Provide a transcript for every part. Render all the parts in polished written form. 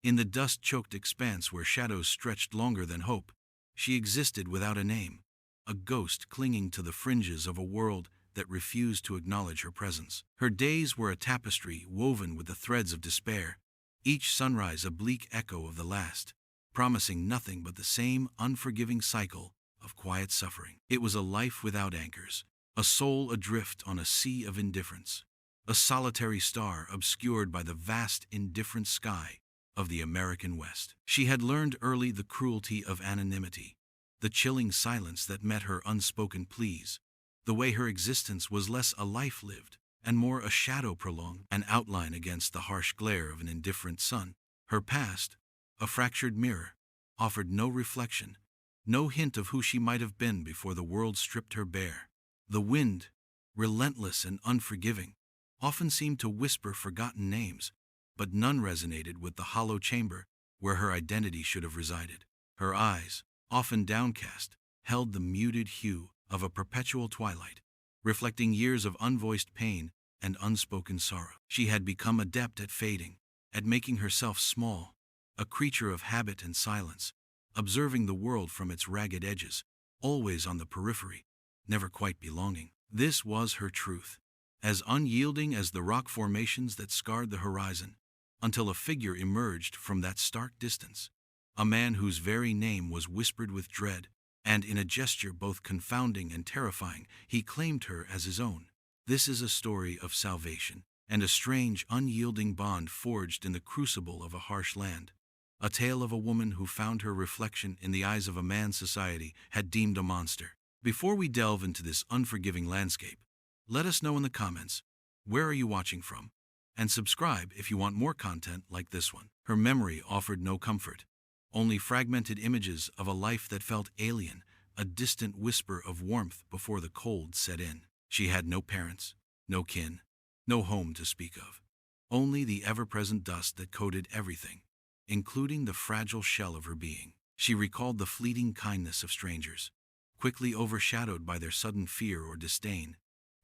In the dust-choked expanse where shadows stretched longer than hope, she existed without a name, a ghost clinging to the fringes of a world that refused to acknowledge her presence. Her days were a tapestry woven with the threads of despair, each sunrise a bleak echo of the last, promising nothing but the same unforgiving cycle of quiet suffering. It was a life without anchors, a soul adrift on a sea of indifference, a solitary star obscured by the vast indifferent sky of the American West. She had learned early the cruelty of anonymity, the chilling silence that met her unspoken pleas, the way her existence was less a life lived and more a shadow prolonged, an outline against the harsh glare of an indifferent sun. Her past, a fractured mirror, offered no reflection, no hint of who she might have been before the world stripped her bare. The wind, relentless and unforgiving, often seemed to whisper forgotten names, but none resonated with the hollow chamber where her identity should have resided. Her eyes, often downcast, held the muted hue of a perpetual twilight, reflecting years of unvoiced pain and unspoken sorrow. She had become adept at fading, at making herself small, a creature of habit and silence, observing the world from its ragged edges, always on the periphery, never quite belonging. This was her truth, as unyielding as the rock formations that scarred the horizon, until a figure emerged from that stark distance, a man whose very name was whispered with dread, and in a gesture both confounding and terrifying, he claimed her as his own. This is a story of salvation, and a strange, unyielding bond forged in the crucible of a harsh land. A tale of a woman who found her reflection in the eyes of a man society had deemed a monster. Before we delve into this unforgiving landscape, let us know in the comments, where are you watching from? And subscribe if you want more content like this one. Her memory offered no comfort, only fragmented images of a life that felt alien, a distant whisper of warmth before the cold set in. She had no parents, no kin, no home to speak of, only the ever-present dust that coated everything, including the fragile shell of her being. She recalled the fleeting kindness of strangers, quickly overshadowed by their sudden fear or disdain,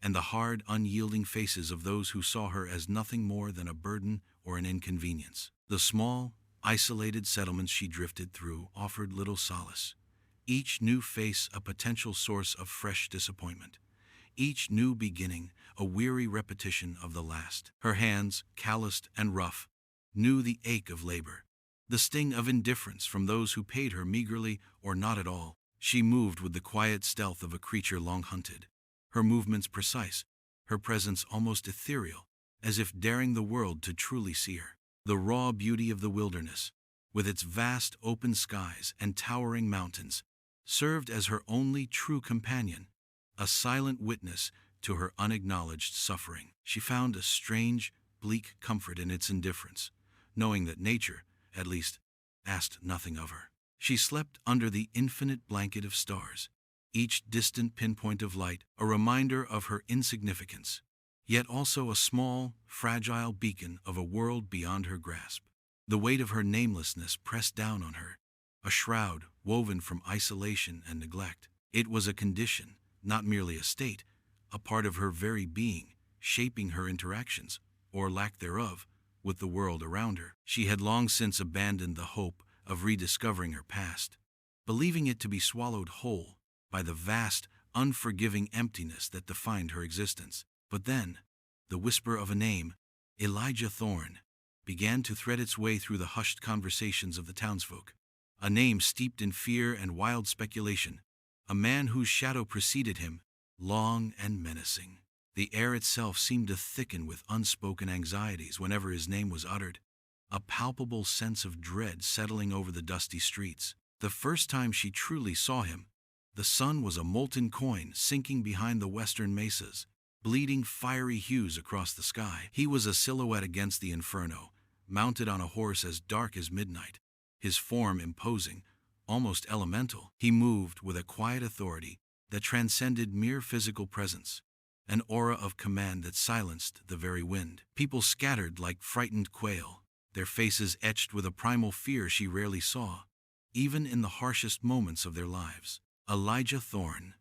and the hard, unyielding faces of those who saw her as nothing more than a burden or an inconvenience. The small, isolated settlements she drifted through offered little solace, each new face a potential source of fresh disappointment, each new beginning a weary repetition of the last. Her hands, calloused and rough, knew the ache of labor, the sting of indifference from those who paid her meagerly or not at all. She moved with the quiet stealth of a creature long hunted, her movements precise, her presence almost ethereal, as if daring the world to truly see her. The raw beauty of the wilderness, with its vast open skies and towering mountains, served as her only true companion, a silent witness to her unacknowledged suffering. She found a strange, bleak comfort in its indifference, knowing that nature, at least, asked nothing of her. She slept under the infinite blanket of stars, each distant pinpoint of light a reminder of her insignificance, yet also a small, fragile beacon of a world beyond her grasp. The weight of her namelessness pressed down on her, a shroud woven from isolation and neglect. It was a condition, not merely a state, a part of her very being, shaping her interactions, or lack thereof, with the world around her. She had long since abandoned the hope of rediscovering her past, believing it to be swallowed whole by the vast, unforgiving emptiness that defined her existence. But then, the whisper of a name, Elijah Thorne, began to thread its way through the hushed conversations of the townsfolk. A name steeped in fear and wild speculation, a man whose shadow preceded him, long and menacing. The air itself seemed to thicken with unspoken anxieties whenever his name was uttered, a palpable sense of dread settling over the dusty streets. The first time she truly saw him, the sun was a molten coin sinking behind the western mesas, bleeding fiery hues across the sky. He was a silhouette against the inferno, mounted on a horse as dark as midnight, his form imposing, almost elemental. He moved with a quiet authority that transcended mere physical presence, an aura of command that silenced the very wind. People scattered like frightened quail, their faces etched with a primal fear she rarely saw, even in the harshest moments of their lives. Elijah Thorne.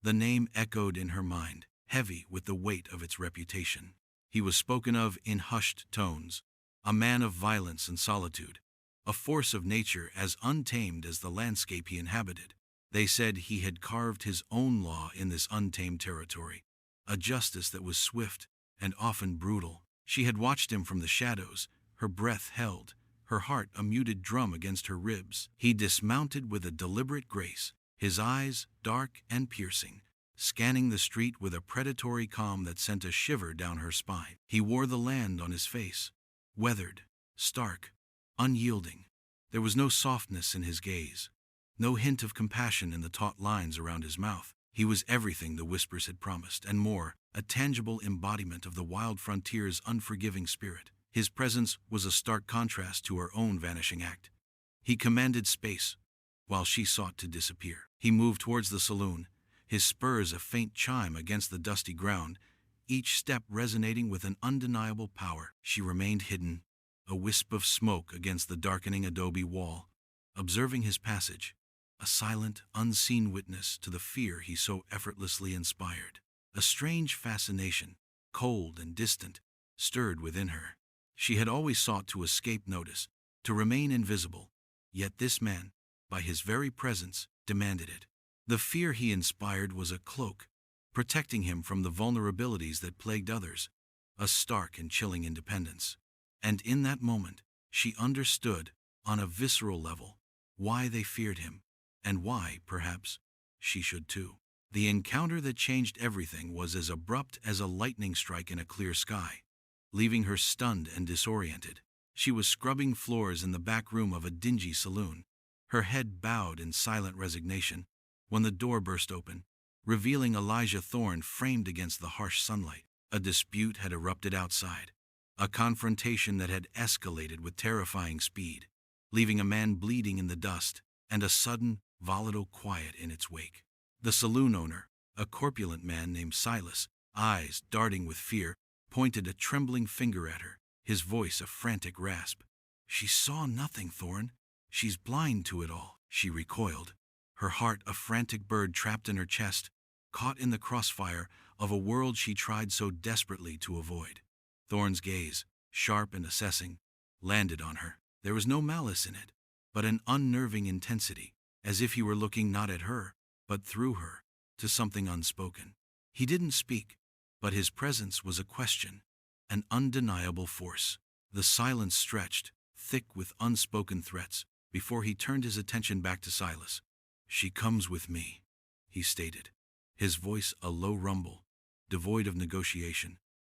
The name echoed in her mind, heavy with the weight of its reputation. He was spoken of in hushed tones, a man of violence and solitude, a force of nature as untamed as the landscape he inhabited. They said he had carved his own law in this untamed territory, a justice that was swift and often brutal. She had watched him from the shadows, her breath held, her heart a muted drum against her ribs. He dismounted with a deliberate grace, his eyes dark and piercing, scanning the street with a predatory calm that sent a shiver down her spine. He wore the land on his face, weathered, stark, unyielding. There was no softness in his gaze, no hint of compassion in the taut lines around his mouth. He was everything the whispers had promised, and more, a tangible embodiment of the wild frontier's unforgiving spirit. His presence was a stark contrast to her own vanishing act. He commanded space, while she sought to disappear. He moved towards the saloon, his spurs a faint chime against the dusty ground, each step resonating with an undeniable power. She remained hidden, a wisp of smoke against the darkening adobe wall, observing his passage, a silent, unseen witness to the fear he so effortlessly inspired. A strange fascination, cold and distant, stirred within her. She had always sought to escape notice, to remain invisible, yet this man, by his very presence, demanded it. The fear he inspired was a cloak, protecting him from the vulnerabilities that plagued others, a stark and chilling independence. And in that moment, she understood, on a visceral level, why they feared him, and why, perhaps, she should too. The encounter that changed everything was as abrupt as a lightning strike in a clear sky, leaving her stunned and disoriented. She was scrubbing floors in the back room of a dingy saloon, her head bowed in silent resignation, when the door burst open, revealing Elijah Thorne framed against the harsh sunlight. A dispute had erupted outside, a confrontation that had escalated with terrifying speed, leaving a man bleeding in the dust, and a sudden, volatile quiet in its wake. The saloon owner, a corpulent man named Silas, eyes darting with fear, pointed a trembling finger at her, his voice a frantic rasp. "She saw nothing, Thorne. She's blind to it all." She recoiled, her heart a frantic bird trapped in her chest, caught in the crossfire of a world she tried so desperately to avoid. Thorne's gaze, sharp and assessing, landed on her. There was no malice in it, but an unnerving intensity, as if he were looking not at her, but through her, to something unspoken. He didn't speak, but his presence was a question, an undeniable force. The silence stretched, thick with unspoken threats, before he turned his attention back to Silas. "She comes with me," he stated, his voice a low rumble, devoid of negotiation.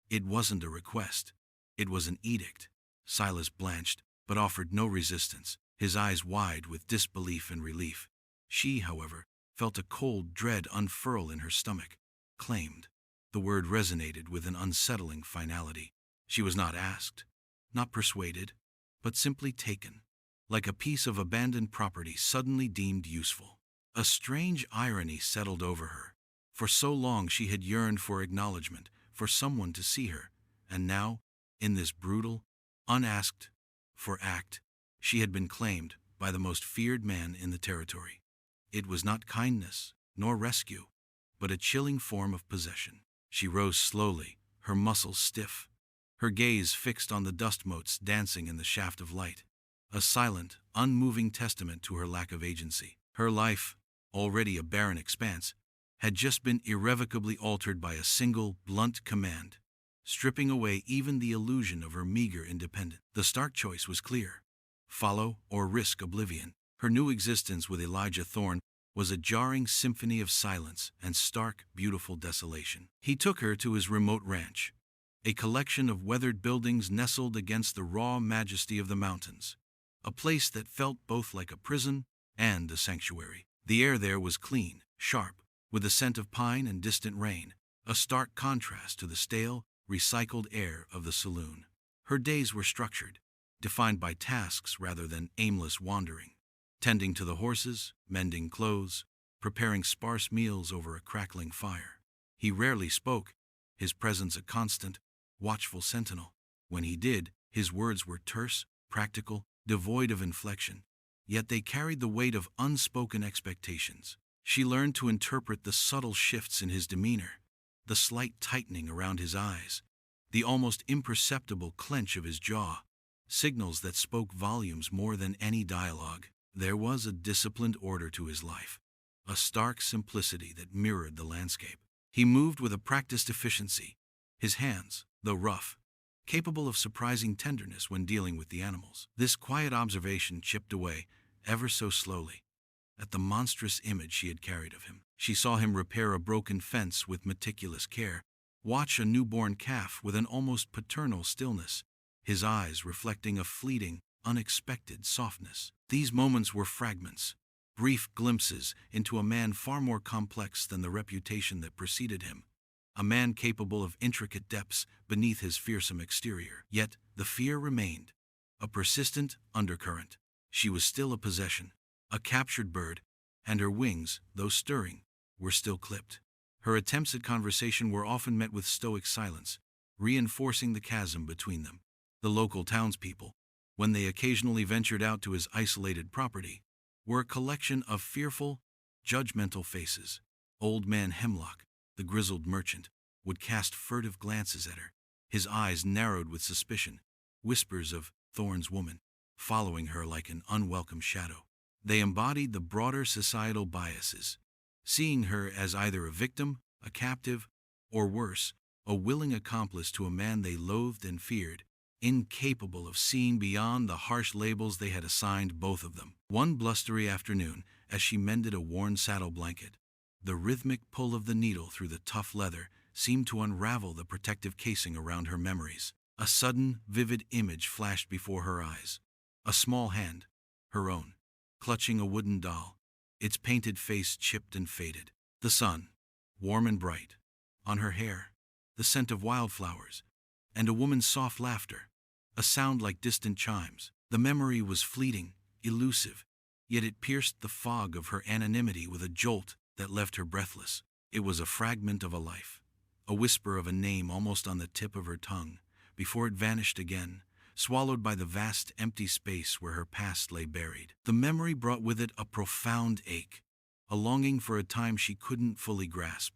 It wasn't a request, it was an edict. Silas blanched, but offered no resistance, his eyes wide with disbelief and relief. She, however, felt a cold dread unfurl in her stomach. Claimed. The word resonated with an unsettling finality. She was not asked, not persuaded, but simply taken, like a piece of abandoned property suddenly deemed useful. A strange irony settled over her. For so long she had yearned for acknowledgement, for someone to see her, and now, in this brutal, unasked for act, she had been claimed by the most feared man in the territory. It was not kindness, nor rescue, but a chilling form of possession. She rose slowly, her muscles stiff, her gaze fixed on the dust motes dancing in the shaft of light, a silent, unmoving testament to her lack of agency. Her life, already a barren expanse, had just been irrevocably altered by a single, blunt command, stripping away even the illusion of her meager independence. The stark choice was clear: follow or risk oblivion. Her new existence with Elijah Thorne was a jarring symphony of silence and stark, beautiful desolation. He took her to his remote ranch, a collection of weathered buildings nestled against the raw majesty of the mountains, a place that felt both like a prison and a sanctuary. The air there was clean, sharp, with the scent of pine and distant rain, a stark contrast to the stale, recycled air of the saloon. Her days were structured, defined by tasks rather than aimless wandering. Tending to the horses, mending clothes, preparing sparse meals over a crackling fire. He rarely spoke, his presence a constant, watchful sentinel. When he did, his words were terse, practical, devoid of inflection, yet they carried the weight of unspoken expectations. She learned to interpret the subtle shifts in his demeanor, the slight tightening around his eyes, the almost imperceptible clench of his jaw, signals that spoke volumes more than any dialogue. There was a disciplined order to his life, a stark simplicity that mirrored the landscape. He moved with a practiced efficiency, his hands, though rough, capable of surprising tenderness when dealing with the animals. This quiet observation chipped away, ever so slowly, at the monstrous image she had carried of him. She saw him repair a broken fence with meticulous care, watch a newborn calf with an almost paternal stillness, his eyes reflecting a fleeting, unexpected softness. These moments were fragments, brief glimpses into a man far more complex than the reputation that preceded him, a man capable of intricate depths beneath his fearsome exterior. Yet the fear remained, a persistent undercurrent. She was still a possession, a captured bird, and her wings, though stirring, were still clipped. Her attempts at conversation were often met with stoic silence, reinforcing the chasm between them. The local townspeople, when they occasionally ventured out to his isolated property, were a collection of fearful, judgmental faces. Old man Hemlock, the grizzled merchant, would cast furtive glances at her, his eyes narrowed with suspicion, whispers of Thorn's woman, following her like an unwelcome shadow. They embodied the broader societal biases, seeing her as either a victim, a captive, or worse, a willing accomplice to a man they loathed and feared, incapable of seeing beyond the harsh labels they had assigned both of them. One blustery afternoon, as she mended a worn saddle blanket, the rhythmic pull of the needle through the tough leather seemed to unravel the protective casing around her memories. A sudden, vivid image flashed before her eyes. A small hand, her own, clutching a wooden doll, its painted face chipped and faded. The sun, warm and bright, on her hair, the scent of wildflowers, and a woman's soft laughter, a sound like distant chimes. The memory was fleeting, elusive, yet it pierced the fog of her anonymity with a jolt that left her breathless. It was a fragment of a life, a whisper of a name almost on the tip of her tongue, before it vanished again, swallowed by the vast empty space where her past lay buried. The memory brought with it a profound ache, a longing for a time she couldn't fully grasp,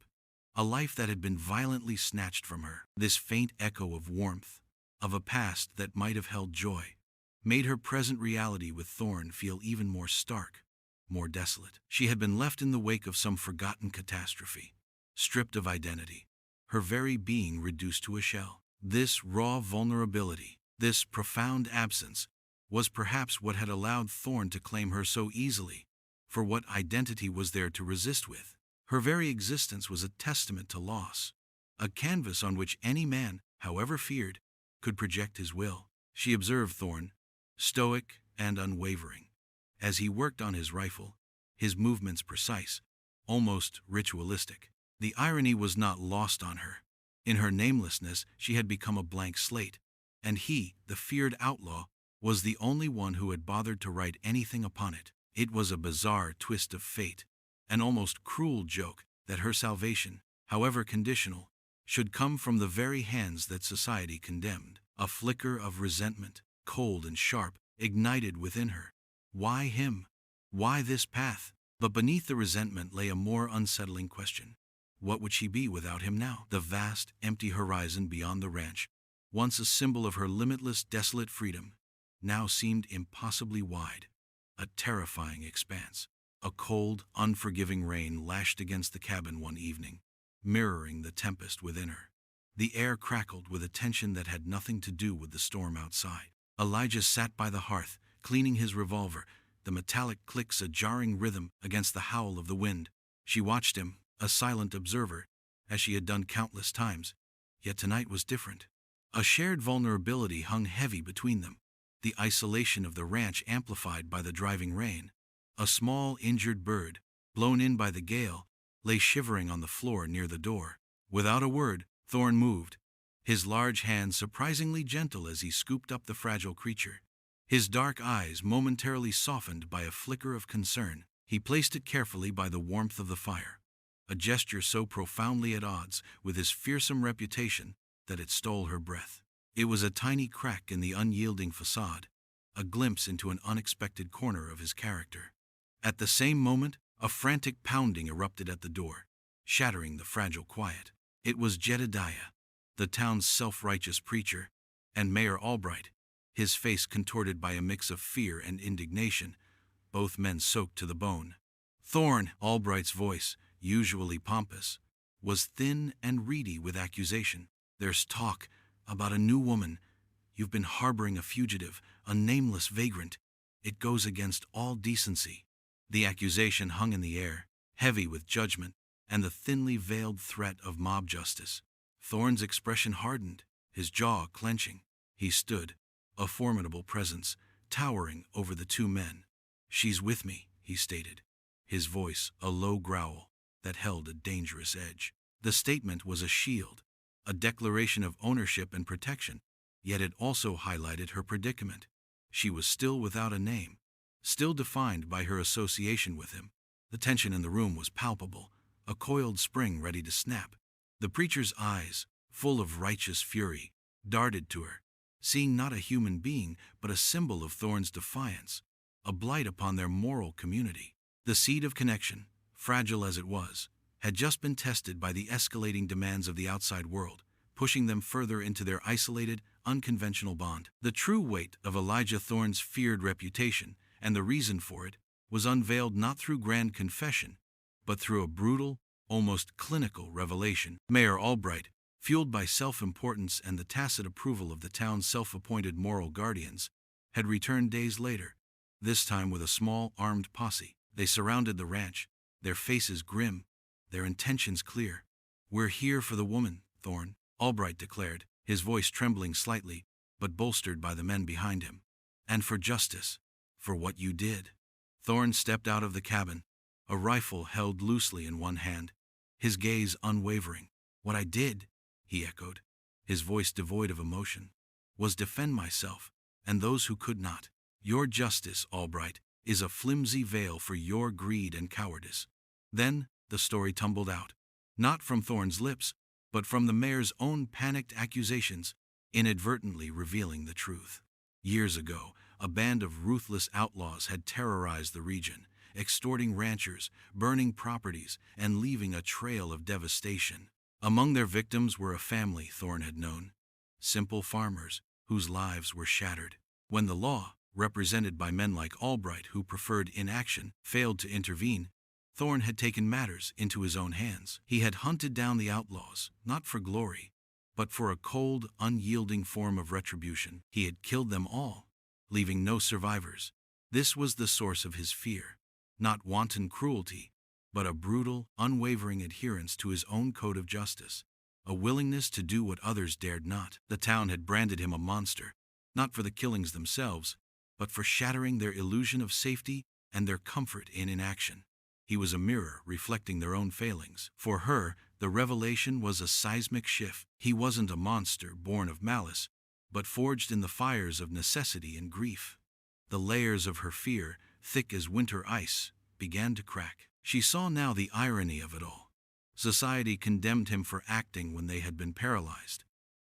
a life that had been violently snatched from her. This faint echo of warmth, of a past that might have held joy, made her present reality with Thorn feel even more stark, more desolate. She had been left in the wake of some forgotten catastrophe, stripped of identity, her very being reduced to a shell. This raw vulnerability, this profound absence, was perhaps what had allowed Thorn to claim her so easily, for what identity was there to resist with? Her very existence was a testament to loss, a canvas on which any man, however feared, could project his will. She observed Thorn, stoic and unwavering, as he worked on his rifle, his movements precise, almost ritualistic. The irony was not lost on her. In her namelessness, she had become a blank slate, and he, the feared outlaw, was the only one who had bothered to write anything upon it. It was a bizarre twist of fate, an almost cruel joke that her salvation, however conditional, should come from the very hands that society condemned. A flicker of resentment, cold and sharp, ignited within her. Why him? Why this path? But beneath the resentment lay a more unsettling question. What would she be without him now? The vast, empty horizon beyond the ranch, once a symbol of her limitless, desolate freedom, now seemed impossibly wide, a terrifying expanse. A cold, unforgiving rain lashed against the cabin one evening, mirroring the tempest within her. The air crackled with a tension that had nothing to do with the storm outside. Elijah sat by the hearth, cleaning his revolver, the metallic clicks a jarring rhythm against the howl of the wind. She watched him, a silent observer, as she had done countless times, yet tonight was different. A shared vulnerability hung heavy between them, the isolation of the ranch amplified by the driving rain. A small, injured bird, blown in by the gale, lay shivering on the floor near the door. Without a word, Thorn moved, his large hand surprisingly gentle as he scooped up the fragile creature. His dark eyes momentarily softened by a flicker of concern. He placed it carefully by the warmth of the fire, a gesture so profoundly at odds with his fearsome reputation that it stole her breath. It was a tiny crack in the unyielding facade, a glimpse into an unexpected corner of his character. At the same moment, a frantic pounding erupted at the door, shattering the fragile quiet. It was Jedediah, the town's self-righteous preacher, and Mayor Albright, his face contorted by a mix of fear and indignation, both men soaked to the bone. Thorn, Albright's voice, usually pompous, was thin and reedy with accusation. There's talk about a new woman. You've been harboring a fugitive, a nameless vagrant. It goes against all decency. The accusation hung in the air, heavy with judgment, and the thinly veiled threat of mob justice. Thorn's expression hardened, his jaw clenching. He stood, a formidable presence, towering over the two men. "She's with me," he stated, his voice a low growl that held a dangerous edge. The statement was a shield, a declaration of ownership and protection, yet it also highlighted her predicament. She was still without a name, still defined by her association with him. The tension in the room was palpable, a coiled spring ready to snap. The preacher's eyes, full of righteous fury, darted to her, seeing not a human being but a symbol of Thorn's defiance, a blight upon their moral community. The seed of connection, fragile as it was, had just been tested by the escalating demands of the outside world, pushing them further into their isolated, unconventional bond. The true weight of Elijah Thorn's feared reputation, and the reason for it, was unveiled not through grand confession, but through a brutal, almost clinical revelation. Mayor Albright, fueled by self-importance and the tacit approval of the town's self-appointed moral guardians, had returned days later, this time with a small, armed posse. They surrounded the ranch, their faces grim, their intentions clear. "We're here for the woman, Thorn," Albright declared, his voice trembling slightly, but bolstered by the men behind him. "And for justice, for what you did." Thorn stepped out of the cabin, a rifle held loosely in one hand, his gaze unwavering. "What I did," he echoed, his voice devoid of emotion, "was defend myself and those who could not. Your justice, Albright, is a flimsy veil for your greed and cowardice." Then the story tumbled out, not from Thorn's lips, but from the mayor's own panicked accusations, inadvertently revealing the truth. Years ago, a band of ruthless outlaws had terrorized the region, extorting ranchers, burning properties, and leaving a trail of devastation. Among their victims were a family Thorn had known, simple farmers whose lives were shattered. When the law, represented by men like Albright who preferred inaction, failed to intervene, Thorn had taken matters into his own hands. He had hunted down the outlaws, not for glory, but for a cold, unyielding form of retribution. He had killed them all, leaving no survivors. This was the source of his fear, not wanton cruelty, but a brutal, unwavering adherence to his own code of justice, a willingness to do what others dared not. The town had branded him a monster, not for the killings themselves, but for shattering their illusion of safety and their comfort in inaction. He was a mirror reflecting their own failings. For her, the revelation was a seismic shift. He wasn't a monster born of malice, but forged in the fires of necessity and grief. The layers of her fear, thick as winter ice, began to crack. She saw now the irony of it all. Society condemned him for acting when they had been paralyzed,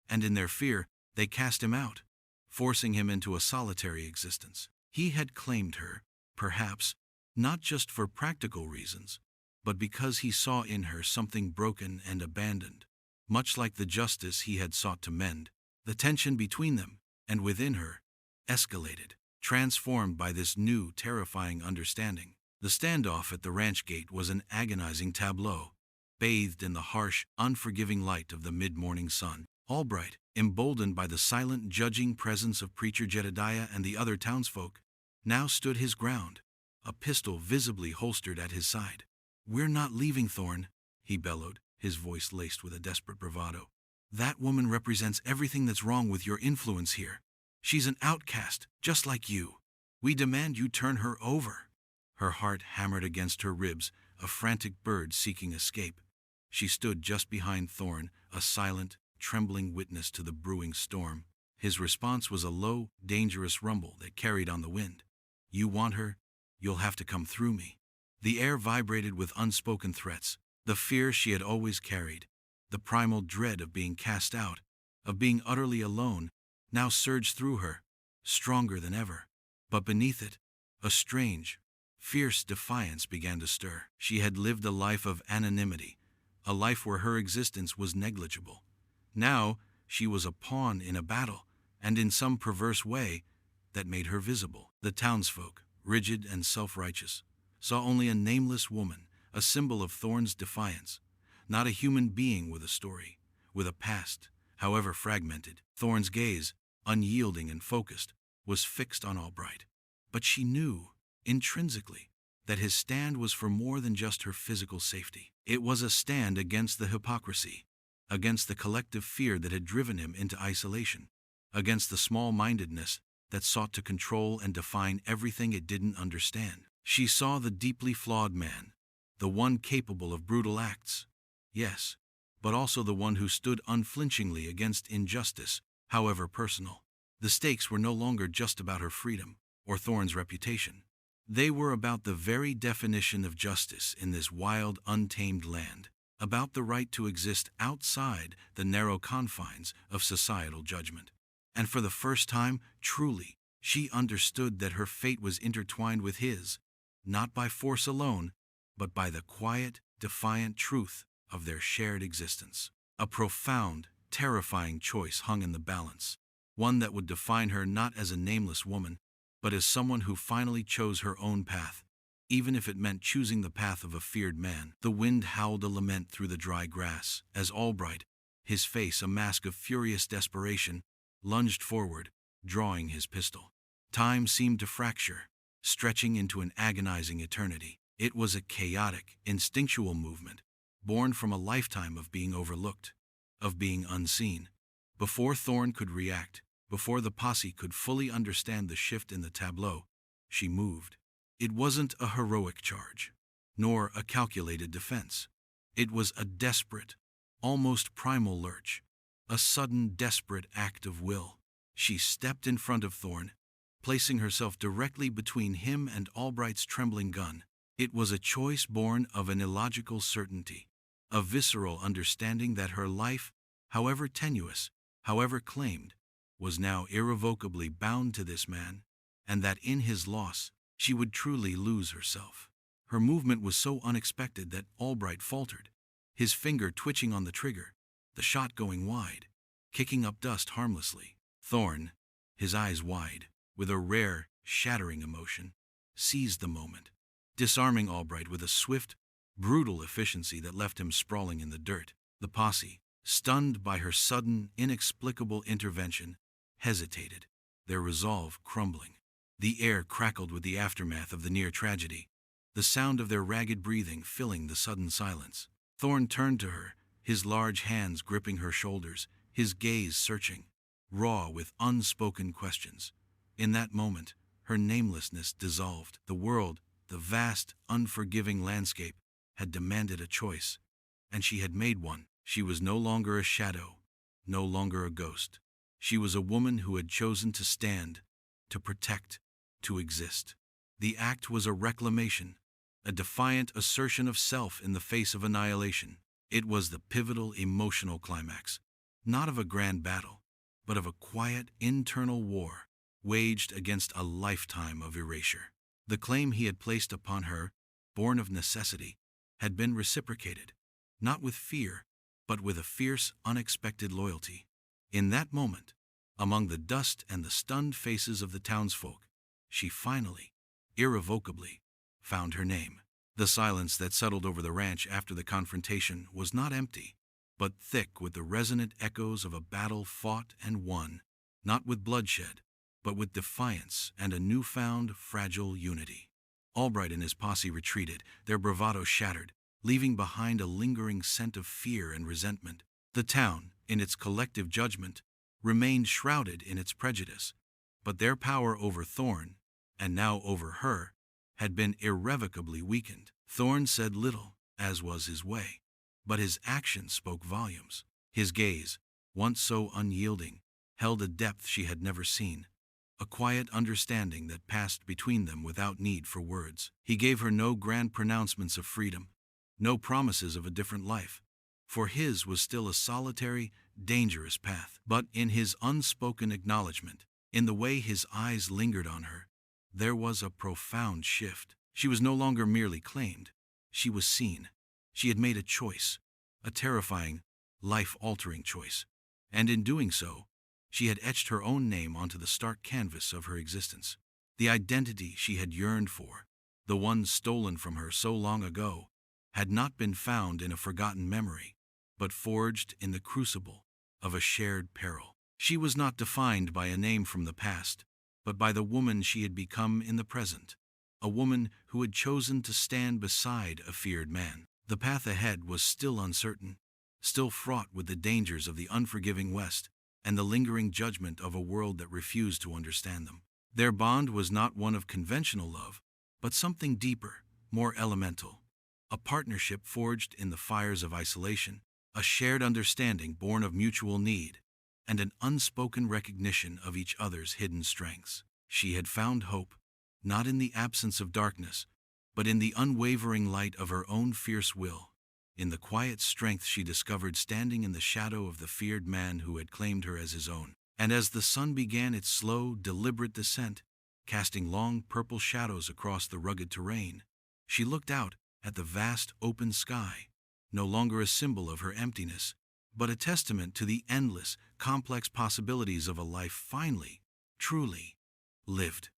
and in their fear, they cast him out, forcing him into a solitary existence. He had claimed her, perhaps, not just for practical reasons, but because he saw in her something broken and abandoned. Much like the justice he had sought to mend, the tension between them, and within her, escalated, transformed by this new, terrifying understanding. The standoff at the ranch gate was an agonizing tableau, bathed in the harsh, unforgiving light of the mid-morning sun. Albright, emboldened by the silent, judging presence of Preacher Jedediah and the other townsfolk, now stood his ground, a pistol visibly holstered at his side. "We're not leaving, Thorn," he bellowed, his voice laced with a desperate bravado. "That woman represents everything that's wrong with your influence here. She's an outcast, just like you. We demand you turn her over." Her heart hammered against her ribs, a frantic bird seeking escape. She stood just behind Thorn, a silent, trembling witness to the brewing storm. His response was a low, dangerous rumble that carried on the wind. "You want her? You'll have to come through me." The air vibrated with unspoken threats, the fear she had always carried, the primal dread of being cast out, of being utterly alone, now surged through her, stronger than ever. But beneath it, a strange, fierce defiance began to stir. She had lived a life of anonymity, a life where her existence was negligible. Now, she was a pawn in a battle, and in some perverse way, that made her visible. The townsfolk, rigid and self-righteous, saw only a nameless woman, a symbol of Thorne's defiance, not a human being with a story, with a past, however fragmented. Thorne's gaze, unyielding and focused, was fixed on Albright. But she knew, intrinsically, that his stand was for more than just her physical safety. It was a stand against the hypocrisy, against the collective fear that had driven him into isolation, against the small-mindedness that sought to control and define everything it didn't understand. She saw the deeply flawed man, the one capable of brutal acts, yes, but also the one who stood unflinchingly against injustice, however personal. The stakes were no longer just about her freedom or Thorne's reputation. They were about the very definition of justice in this wild, untamed land, about the right to exist outside the narrow confines of societal judgment. And for the first time, truly, she understood that her fate was intertwined with his, not by force alone, but by the quiet, defiant truth of their shared existence. A profound, terrifying choice hung in the balance, one that would define her not as a nameless woman, but as someone who finally chose her own path, even if it meant choosing the path of a feared man. The wind howled a lament through the dry grass as Albright, his face a mask of furious desperation, lunged forward, drawing his pistol. Time seemed to fracture, stretching into an agonizing eternity. It was a chaotic, instinctual movement, born from a lifetime of being overlooked, of being unseen. Before Thorne could react, before the posse could fully understand the shift in the tableau, she moved. It wasn't a heroic charge, nor a calculated defense. It was a desperate, almost primal lurch, a sudden, desperate act of will. She stepped in front of Thorne, placing herself directly between him and Albright's trembling gun. It was a choice born of an illogical certainty, a visceral understanding that her life, however tenuous, however claimed, was now irrevocably bound to this man, and that in his loss, she would truly lose herself. Her movement was so unexpected that Albright faltered, his finger twitching on the trigger, the shot going wide, kicking up dust harmlessly. Thorne, his eyes wide, with a rare, shattering emotion, seized the moment, disarming Albright with a swift, brutal efficiency that left him sprawling in the dirt. The posse, stunned by her sudden, inexplicable intervention, hesitated, their resolve crumbling. The air crackled with the aftermath of the near tragedy, the sound of their ragged breathing filling the sudden silence. Thorne turned to her, his large hands gripping her shoulders, his gaze searching, raw with unspoken questions. In that moment, her namelessness dissolved. The world, the vast, unforgiving landscape, had demanded a choice, and she had made one. She was no longer a shadow, no longer a ghost. She was a woman who had chosen to stand, to protect, to exist. The act was a reclamation, a defiant assertion of self in the face of annihilation. It was the pivotal emotional climax, not of a grand battle, but of a quiet internal war, waged against a lifetime of erasure. The claim he had placed upon her, born of necessity, had been reciprocated, not with fear, but with a fierce, unexpected loyalty. In that moment, among the dust and the stunned faces of the townsfolk, she finally, irrevocably, found her name. The silence that settled over the ranch after the confrontation was not empty, but thick with the resonant echoes of a battle fought and won, not with bloodshed, but with defiance and a newfound, fragile unity. Albright and his posse retreated, their bravado shattered, leaving behind a lingering scent of fear and resentment. The town, in its collective judgment, remained shrouded in its prejudice, but their power over Thorne, and now over her, had been irrevocably weakened. Thorne said little, as was his way, but his actions spoke volumes. His gaze, once so unyielding, held a depth she had never seen, a quiet understanding that passed between them without need for words. He gave her no grand pronouncements of freedom, no promises of a different life, for his was still a solitary, dangerous path. But in his unspoken acknowledgement, in the way his eyes lingered on her, there was a profound shift. She was no longer merely claimed. She was seen. She had made a choice, a terrifying, life-altering choice. And in doing so, She had etched her own name onto the stark canvas of her existence. The identity she had yearned for, the one stolen from her so long ago, had not been found in a forgotten memory, but forged in the crucible of a shared peril. She was not defined by a name from the past, but by the woman she had become in the present, a woman who had chosen to stand beside a feared man. The path ahead was still uncertain, still fraught with the dangers of the unforgiving West and the lingering judgment of a world that refused to understand them. Their bond was not one of conventional love, but something deeper, more elemental, a partnership forged in the fires of isolation, a shared understanding born of mutual need, and an unspoken recognition of each other's hidden strengths. She had found hope, not in the absence of darkness, but in the unwavering light of her own fierce will, in the quiet strength she discovered standing in the shadow of the feared man who had claimed her as his own. And as the sun began its slow, deliberate descent, casting long purple shadows across the rugged terrain, she looked out at the vast open sky, no longer a symbol of her emptiness, but a testament to the endless, complex possibilities of a life finally, truly lived.